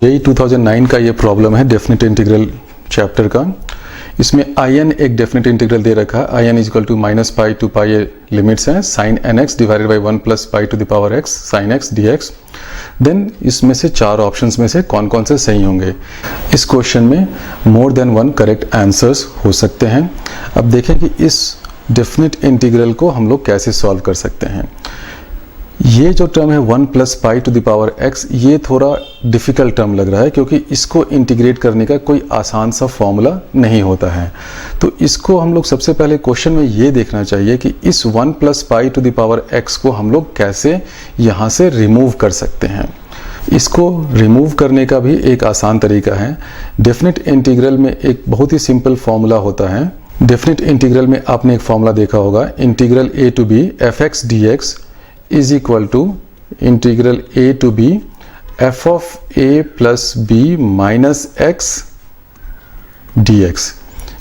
यही 2009 का ये प्रॉब्लम है डेफिनेट इंटीग्रल चैप्टर का। इसमें in एक डेफिनेट इंटीग्रल दे रखा है, in is equal to minus pi to pi limits हैं, sine nx divided by 1 plus pi to the power x sine x dx। Then इसमें से चार ऑप्शंस में से कौन कौन से सही होंगे। इस क्वेश्चन में more than one correct answers हो सकते हैं। अब देखें कि इस डेफिनेट इंटीग्रल को हम लोग कैसे सॉल्व कर सकते हैं। ये जो टर्म है 1 plus pi to the power x, ये थोड़ा डिफ़िकल्ट टर्म लग रहा है क्योंकि इसको इंटीग्रेट करने का कोई आसान सा फॉर्मूला नहीं होता है। तो इसको हम लोग सबसे पहले क्वेश्चन में ये देखना चाहिए कि इस 1 plus pi to the power x को हम लोग कैसे यहाँ से रिमूव कर सकते हैं। इसको रिमूव करने का भी एक आसान तरीका है। डेफिनेट इंटीग्रल में एक बहुत ही सिंपल फॉर्मूला होता है। डेफिनेट इंटीग्रल में आपने एक फॉर्मूला देखा होगा, इंटीग्रल a टू b fx dx is equal to integral a to b f of a plus b minus x dx।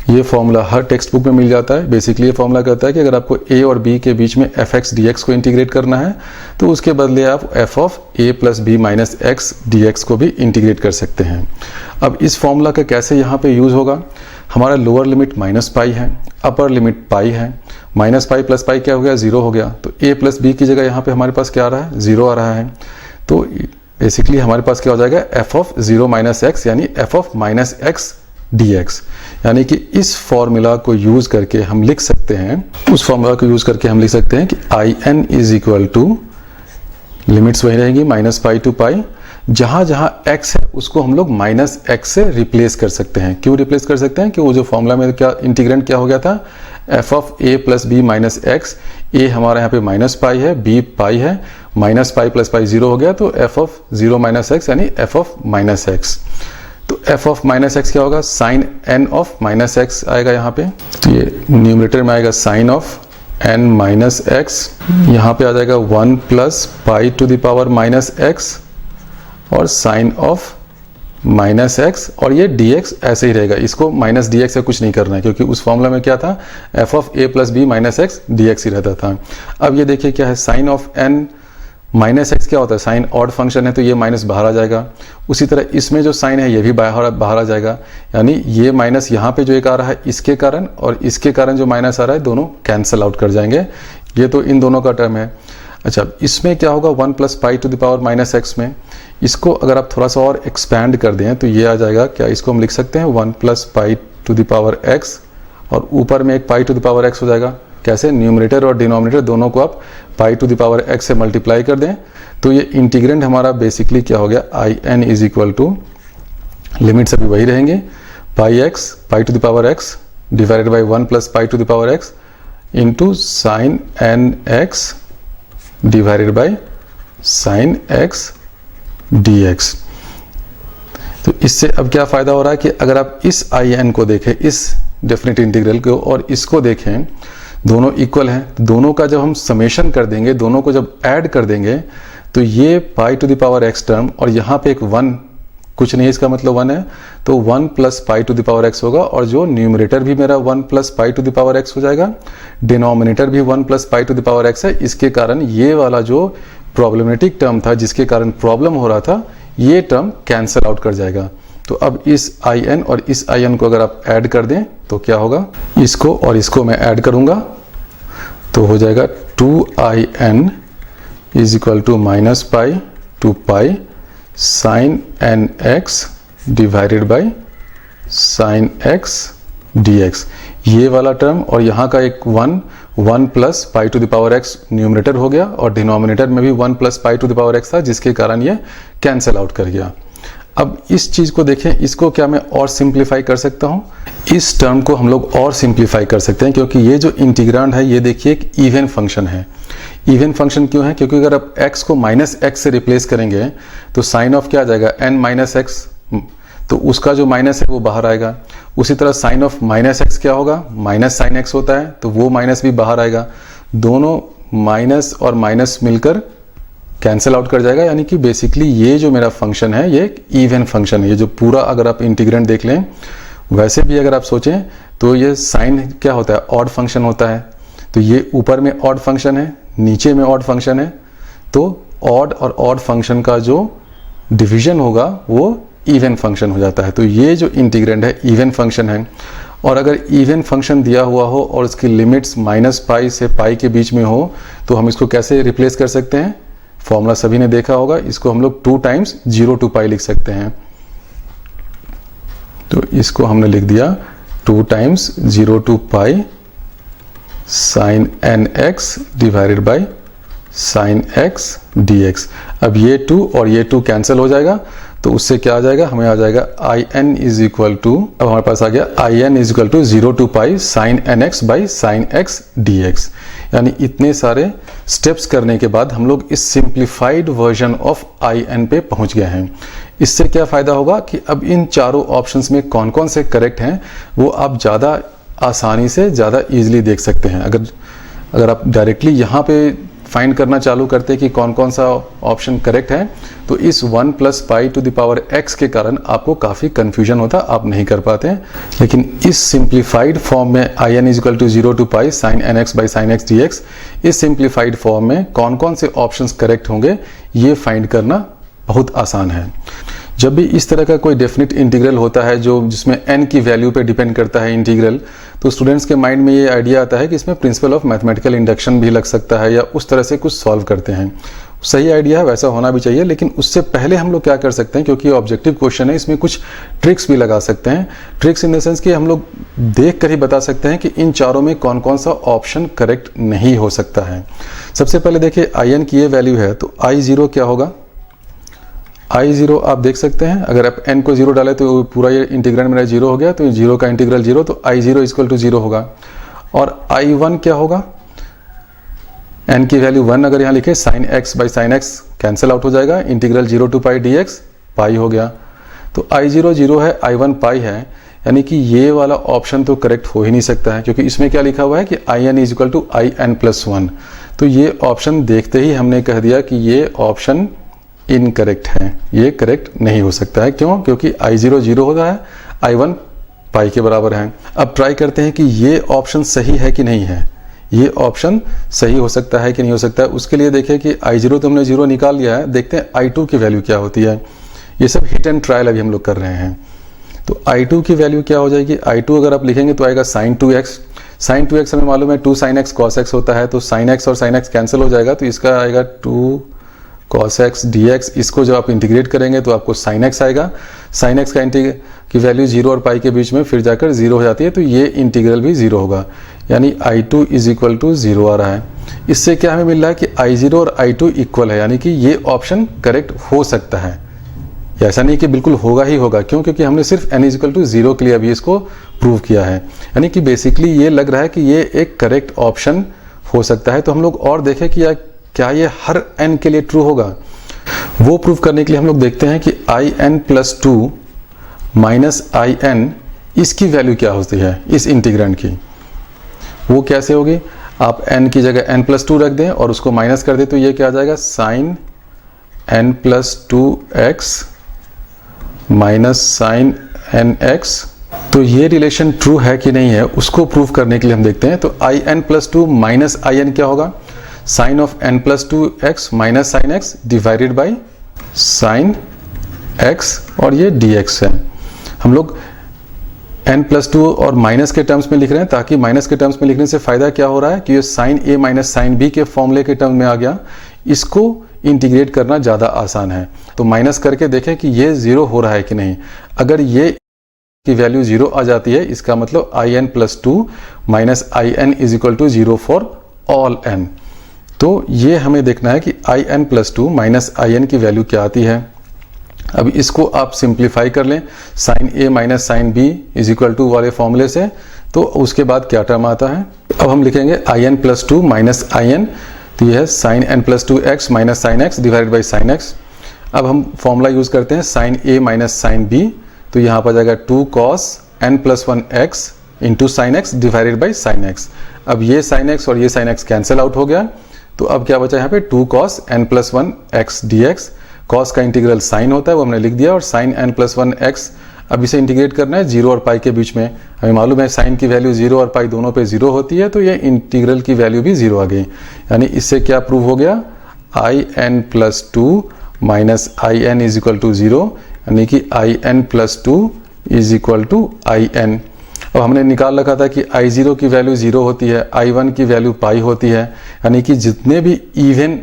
ये फॉर्मूला हर टेक्स्ट बुक में मिल जाता है। बेसिकली ये फॉर्मूला कहता है कि अगर आपको a और b के बीच में fx dx को इंटीग्रेट करना है तो उसके बदले आप f of a plus b minus x dx को भी इंटीग्रेट कर सकते हैं। अब इस फॉर्मूला का कैसे यहाँ पे यूज़ होगा, हमारा लोअर लिमिट माइनस पाई है, अपर लिमिट पाई है, माइनस पाई प्लस पाई क्या हो गया, 0 हो गया। तो a प्लस बी की जगह यहाँ पे हमारे पास क्या आ रहा है, 0 आ रहा है। तो बेसिकली हमारे पास क्या हो जाएगा, f ऑफ 0 माइनस एक्स यानी f of minus X dx। यानी कि इस फॉर्मूला को यूज करके हम लिख सकते हैं, उस फॉर्मूला को यूज करके हम लिख सकते हैं कि in is equal to, limits वही रहेगी माइनस पाई टू पाई, जहां जहां x है उसको हम लोग माइनस एक्स से रिप्लेस कर सकते हैं। क्यों रिप्लेस कर सकते हैं कि वो जो फॉर्मूला में क्या इंटीग्रेंट क्या हो गया था, f of a plus B minus X, a हमारा यहाँ पे माइनस पाई है, b पाई है, माइनस पाई प्लस पाई 0 हो गया, तो f ऑफ 0 माइनस एक्स यानी f ऑफ माइनस एक्स। तो f ऑफ माइनस एक्स क्या होगा, sine n of minus X आएगा यहाँ पे। तो ये न्यूमरेटर में आएगा sine of n minus X, यहाँ पे आ जाएगा 1 plus pi to the power minus X और साइन ऑफ माइनस एक्स, और ये dx ऐसे ही रहेगा। इसको माइनस dx से कुछ नहीं करना है क्योंकि उस फॉर्मूला में क्या था, f of a plus B minus X dx ही रहता था। अब ये देखिए क्या है, sine of n minus X क्या होता है, साइन ऑड फंक्शन है तो ये माइनस बाहर आ जाएगा। उसी तरह इसमें जो साइन है ये भी बाहर आ जाएगा, यानी ये माइनस यहाँ पे जो एक आ रहा है इसके कारण और इसके कारण जो माइनस आ रहा है दोनों कैंसिल आउट कर जाएंगे। ये तो इन दोनों का टर्म है। अच्छा, इसमें क्या होगा, 1 plus pi to the power minus X में, इसको अगर आप थोड़ा सा और एक्सपैंड कर दें तो ये आ जाएगा क्या, इसको हम लिख सकते हैं 1 plus pi to the power X और ऊपर में एक pi to the power X हो जाएगा। कैसे, न्यूमरेटर और डिनोमिनेटर दोनों को आप pi to the power X से मल्टीप्लाई कर दें तो ये इंटीग्रेंट हमारा बेसिकली क्या हो गया, in is equal to, limits अभी वही रहेंगे, pi x pi to the power x divided by 1 plus pi to the power x into sine N x divided by sine x dx। तो इससे अब क्या फायदा हो रहा है कि अगर आप इस in को देखें, इस डेफिनेट इंटीग्रल को, और इसको देखें, दोनों इक्वल हैं। दोनों का जब हम समेशन कर देंगे, दोनों को जब ऐड कर देंगे तो ये pi to the power x term और यहाँ पे एक 1, कुछ नहीं इसका मतलब 1 है, तो 1 plus pi to the power x होगा और जो न्यूमरेटर भी मेरा 1 plus pi to the power x हो जाएगा, डिनोमिनेटर भी 1 plus pi to the power x है। इसके कारण ये वाला जो प्रॉब्लमेटिक टर्म था जिसके कारण प्रॉब्लम हो रहा था, ये टर्म कैंसिल आउट कर जाएगा। तो अब इस in और इस in को अगर आप ऐड कर दें तो क्या होगा, इसको और इसको मैं ऐड करूंगा तो हो जाएगा 2in is equal to minus pi to pi sine N x divided by sine x dx। ये वाला टर्म और यहाँ का एक 1 plus pi to the power X numerator हो गया और डिनोमिनेटर में भी 1 plus pi to the power X था जिसके कारण ये कैंसिल आउट कर गया। अब इस चीज को देखें, इसको क्या मैं और सिंप्लीफाई कर सकता हूँ, इस टर्म को हम लोग और सिंप्लीफाई कर सकते हैं क्योंकि ये जो इंटीग्रांड है ये देखिए एक इवन फंक्शन है। इवन फंक्शन क्यों है, क्योंकि अगर आप x को माइनस एक्स से रिप्लेस करेंगे तो साइन ऑफ क्या आ जाएगा, n माइनस एक्स, तो उसका जो माइनस है वो बाहर आएगा। उसी तरह साइन ऑफ माइनस एक्स क्या होगा, माइनस साइन एक्स होता है तो वो माइनस भी बाहर आएगा। दोनों माइनस और माइनस मिलकर कैंसिल आउट कर जाएगा, यानी कि बेसिकली ये जो मेरा फंक्शन है ये एक इवन फंक्शन है। ये जो पूरा अगर आप इंटीग्रेंट देख लें, वैसे भी अगर आप सोचें तो ये साइन क्या होता है, ऑड फंक्शन होता है। तो ये ऊपर में ऑड फंक्शन है, नीचे में ऑड फंक्शन है, तो ऑड और ऑड फंक्शन का जो डिवीजन होगा वो इवन फंक्शन हो जाता है। तो ये जो इंटीग्रेंड है इवन फंक्शन है, और अगर इवन फंक्शन दिया हुआ हो और उसकी लिमिट्स -π से π के बीच में हो तो हम इसको कैसे रिप्लेस कर सकते हैं? फॉर्मूला सभी ने देखा होगा, इसको हम लोग 2 टाइम्स 0 to π लिख सकते हैं। तो इसको हमने लिख दिया 2 times 0 to π sin nx divided by sin x dx। अब ये 2 और ये 2 कैंसिल हो जाएगा, तो उससे क्या आ जाएगा? हमें आ जाएगा in इज इक्वल टू, अब हमारे पास आ गया in is equal to 0 to π sin nx by sin x dx। यानी इतने सारे स्टेप्स करने के बाद हम लोग इस सिंप्लीफाइड वर्जन ऑफ in पे पहुंच गए हैं। इससे क्या फ़ायदा होगा कि अब इन चारों ऑप्शंस में कौन कौन से करेक्ट हैं वो आप ज़्यादा आसानी से, ज़्यादा ईजिली देख सकते हैं। अगर आप डायरेक्टली यहाँ पे फाइंड करना चालू करते कि कौन कौन सा ऑप्शन करेक्ट है, तो इस 1 + π to the power x के कारण आपको काफ़ी कन्फ्यूजन होता, आप नहीं कर पाते हैं। लेकिन इस सिंप्लीफाइड फॉर्म में in is equal to 0 to π sin nx by sin x dx, इस सिंप्लीफाइड फॉर्म में कौन कौन से ऑप्शंस करेक्ट होंगे ये फाइंड करना बहुत आसान है। जब भी इस तरह का कोई डेफिनेट इंटीग्रल होता है जिसमें n की वैल्यू पे डिपेंड करता है इंटीग्रल, तो स्टूडेंट्स के माइंड में ये आइडिया आता है कि इसमें प्रिंसिपल ऑफ मैथमेटिकल इंडक्शन भी लग सकता है या उस तरह से कुछ सॉल्व करते हैं। सही आइडिया है, वैसा होना भी चाहिए, लेकिन उससे पहले हम लोग क्या कर सकते हैं, क्योंकि ऑब्जेक्टिव क्वेश्चन है, इसमें कुछ ट्रिक्स भी लगा सकते हैं। ट्रिक्स इन द सेंस कि हम लोग देख कर ही बता सकते हैं कि इन चारों में कौन कौन सा ऑप्शन करेक्ट नहीं हो सकता है। सबसे पहले देखिए in की ये वैल्यू है, तो I0 क्या होगा? I0 आप देख सकते हैं, अगर आप n को 0 डालें तो पूरा ये इंटीग्रल मेरा 0 हो गया, तो 0 का इंटीग्रल 0, तो I0 इक्वल टू 0 होगा। और I1 क्या होगा? n की वैल्यू 1 अगर यहाँ लिखे, sin x by sin x cancel out हो जाएगा, इंटीग्रल 0 to π dx पाई हो गया। तो I0 0 है, I1 पाई है, यानी कि ये वाला ऑप्शन तो करेक्ट हो ही नहीं सकता है, क्योंकि इसमें क्या लिखा हुआ है कि in is equal to in+1। तो ये ऑप्शन देखते ही हमने कह दिया कि ये ऑप्शन इनकरेक्ट है, ये करेक्ट नहीं हो सकता है। क्यों? क्योंकि I0 0 होता है, I1 पाई के बराबर है। अब ट्राई करते हैं कि ये ऑप्शन सही है कि नहीं है, ये ऑप्शन सही हो सकता है कि नहीं हो सकता है। उसके लिए देखें कि I0 तो हमने 0 निकाल लिया है, देखते हैं I2 की वैल्यू क्या होती है। ये सब हिट एंड ट्रायल अभी हम लोग कर रहे हैं। तो I2 की वैल्यू क्या हो जाएगी? I2 अगर आप लिखेंगे तो आएगा sin 2x। sin 2x हमें मालूम है 2 sin x cos x होता है, तो sin x और sin x कैंसिल हो जाएगा, तो इसका आएगा 2 cos x dx। इसको जब आप इंटीग्रेट करेंगे तो आपको sin x आएगा। sin x की वैल्यू 0 और पाई के बीच में फिर जाकर 0 हो जाती है, तो ये इंटीग्रल भी 0 होगा, यानी I2 इज इक्वल टू 0 आ रहा है। इससे क्या हमें मिल रहा है कि I0 और I2 इक्वल है, यानी कि ये ऑप्शन करेक्ट हो सकता है। ऐसा नहीं कि बिल्कुल होगा ही होगा, क्यों? क्योंकि हमने सिर्फ n इज इक्वल टू 0 के लिए अभी इसको प्रूव किया है, यानी कि बेसिकली ये लग रहा है कि ये एक करेक्ट ऑप्शन हो सकता है। तो हम लोग और देखें कि क्या ये हर n के लिए ट्रू होगा। वो प्रूव करने के लिए हम लोग देखते हैं कि in+2 माइनस in, इसकी वैल्यू क्या होती है इस इंटीग्रेंड की, वो कैसे होगी? आप n की जगह n+2 रख दें और उसको माइनस कर दें, तो ये क्या आ जाएगा? sin n+2x minus sin nx। तो ये रिलेशन ट्रू है कि नहीं है उसको प्रूव करने के लिए हम देखते हैं। तो in+2 माइनस in क्या होगा? sin of n+2x minus sin x divided by sin x, और ये dx है। हम लोग n+2 और माइनस के टर्म्स में लिख रहे हैं, ताकि माइनस के टर्म्स में लिखने से फायदा क्या हो रहा है कि ये sin a minus sin b के फॉर्मूले के टर्म में आ गया, इसको इंटीग्रेट करना ज़्यादा आसान है। तो माइनस करके देखें कि ये 0 हो रहा है कि नहीं। अगर ये की वैल्यू 0 आ जाती है, इसका मतलब in+2 minus in is equal to 0 for all n। तो ये हमें देखना है कि in+2 माइनस in की वैल्यू क्या आती है। अब इसको आप सिंप्लीफाई कर लें sin a minus sin b is equal to वाले फॉर्मूले से, तो उसके बाद क्या टर्म आता है। अब हम लिखेंगे in+2 माइनस in, तो ये है sin n+2x minus sin x divided by sin x। अब हम फॉर्मूला यूज करते हैं sin a minus sin b, तो यहाँ पर जाएगा 2 cos n+1x into sin x divided by sin x। अब ये sin x और ये sin x कैंसिल आउट हो गया, तो अब क्या बचा यहाँ पे 2 cos n+1x dx। cos का इंटीग्रल sin होता है, वो हमने लिख दिया, और sin n+1x अब इसे इंटीग्रेट करना है 0 और पाई के बीच में। हमें मालूम है sin की वैल्यू 0 और पाई दोनों पे 0 होती है, तो ये इंटीग्रल की वैल्यू भी 0 आ गई। यानी इससे क्या प्रूव हो गया? in+2 minus in is equal to 0, यानी कि in+2 is equal to in। अब हमने निकाल रखा था कि I0 की वैल्यू 0 होती है, I1 की वैल्यू पाई होती है, यानी कि जितने भी इवन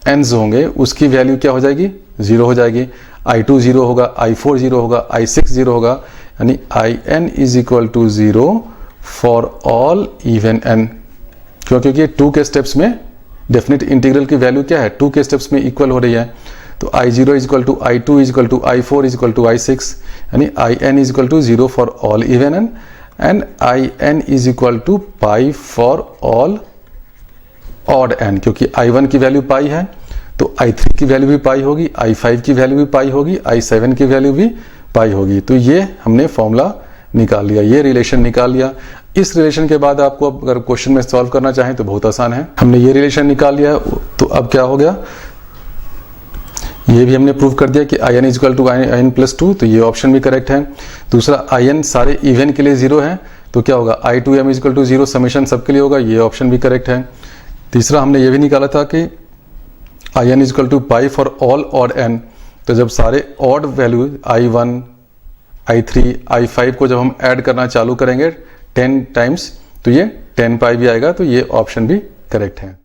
एंड्स होंगे उसकी वैल्यू क्या हो जाएगी, 0 हो जाएगी। I2 0 होगा, I4 0 होगा, I6 0 होगा, यानी in is equal to 0 for all even n। क्यों? क्योंकि 2 के स्टेप्स में डेफिनेट इंटीग्रल की वैल्यू क्या है, 2 के स्टेप्स में इक्वल हो रही है। तो I0 is equal to I2 is equal to I4 is equal to I6, यानी in is equal to 0 for all even n and in is equal to pi for all odd n। क्योंकि I1 की value pi है तो I3 की value भी पाई होगी, I5 की value भी पाई होगी, I7 की वैल्यू भी पाई होगी। तो ये हमने फॉर्मूला निकाल लिया, ये रिलेशन निकाल लिया। इस रिलेशन के बाद आपको अगर क्वेश्चन में सॉल्व करना चाहें तो बहुत आसान है। हमने ये रिलेशन निकाल लिया, तो अब क्या हो गया, ये भी हमने प्रूव कर दिया कि in is equal to in+2, तो ये ऑप्शन भी करेक्ट है। दूसरा in सारे इवन के लिए 0 है, तो क्या होगा I2m is equal to 0 summation सबके लिए होगा, ये ऑप्शन भी करेक्ट है। तीसरा हमने ये भी निकाला था कि in is equal to pi for all odd n, तो जब सारे odd value I1, I3, I5 को जब हम ऐड करना चालू करेंगे 10 टाइम्स, तो ये 10 पाई भी आएगा, तो ये ऑप्शन भी करेक्ट है।